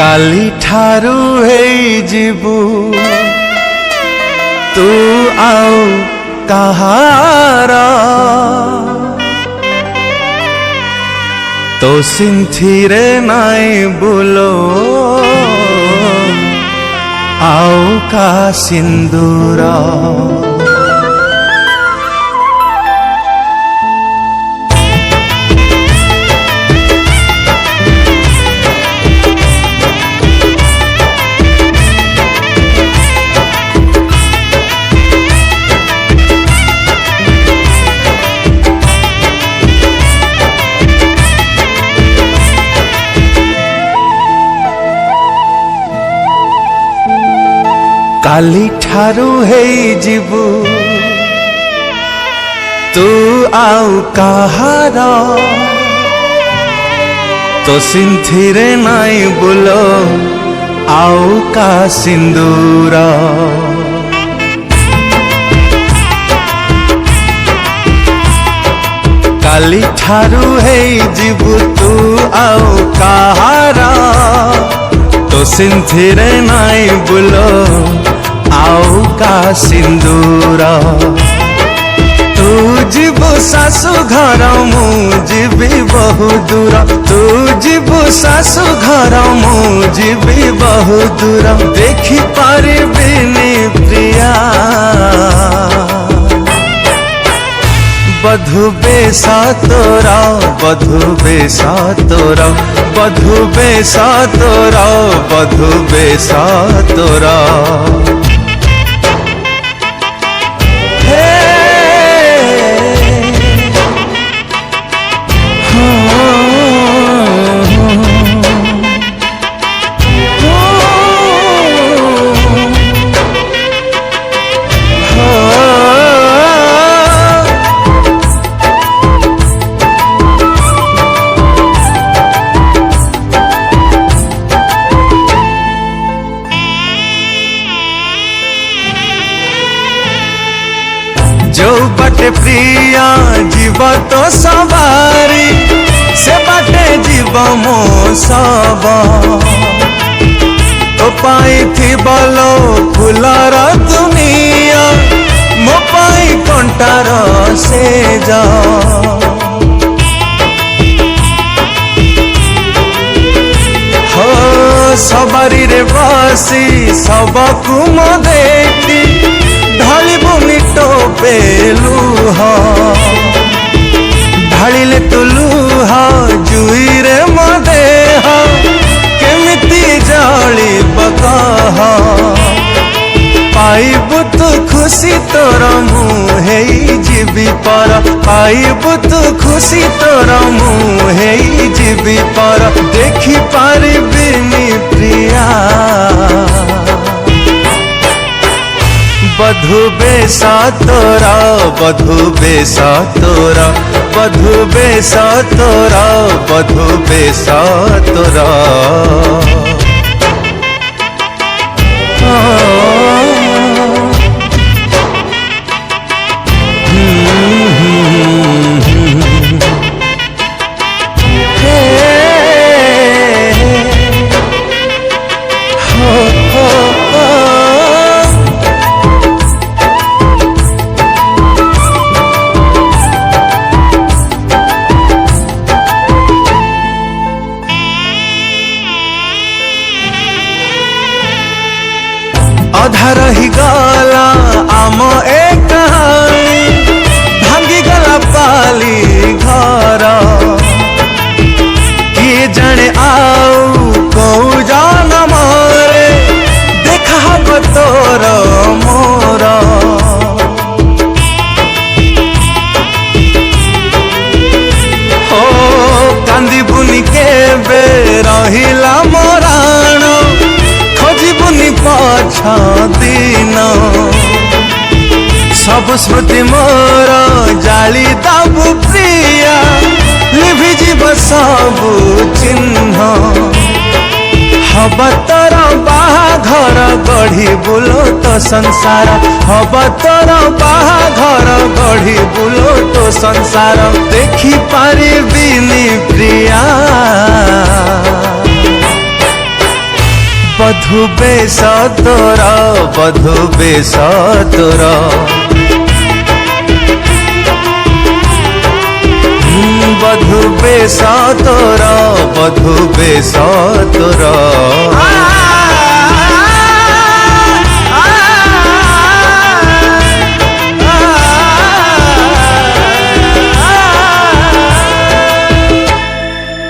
काली ठारू है जीवु तू आओ कहारा तो सिंथिरे नाई बोलो आओ का सिंदूरा काली ठारू है जीवु तू आओ कहारा तो सिंथिरे नाई बोलो आओ का सिंदूरा काली ठारू है जीवु तू आओ कहारा तो सिंथिरे नाई बोलो आओ का सिंदूरा तू जीवु सासु घर मु जीवी बहु दूर तू जीवु सासु घर मु जीवी बहु दूर देखी पारिबिनी प्रिया बधु बेसा तोरा बधु बेसा तोरा बधु बेसा तोरा बधु बेसा तोरा जो बाटे प्रिया जीव तो सवारी से बाटे जीव मो सब तो पाई थी बोलो फुलर दुनिया मो पाई कंटार से जा हो सवारी रे बसी सबकु मो देखी ढालिबु निटो पेलुह ढालिले तु लुह जुई रे मो देह केमिति जलिब कह पाइबु तु खुशी तोर मु हेई जीवी पर पाइबु तु खुशी तोर मु हेई जीवी पर देखी पारिबिनी प्रिया बधु बेसा तोरा बधु बेसा तोरा बधु बेसा तोरा बधु बेसा तोरा अधा रही गला आम एक कहानी भांगी गला पाली घर किए जाने आउ कौ जान मोरे देखा हब तोर मोर हो कांदी बुनी के बे रहिला मोराण खोजिबुनी पछा दिन सब स्मृति मोर जाली दाबु प्रिया लिभि जीव सबु चिन्ह हब तोर बाहाघर गढ़ी बुलो तो संसार हब तोर बाहाघर गढ़ी बुलो तो संसार देखी पारिबिनी प्रिया बधु बेसा तोरा, बधु बेसा तोरा, बधु बेसा तोरा, बधु बेसा तोरा।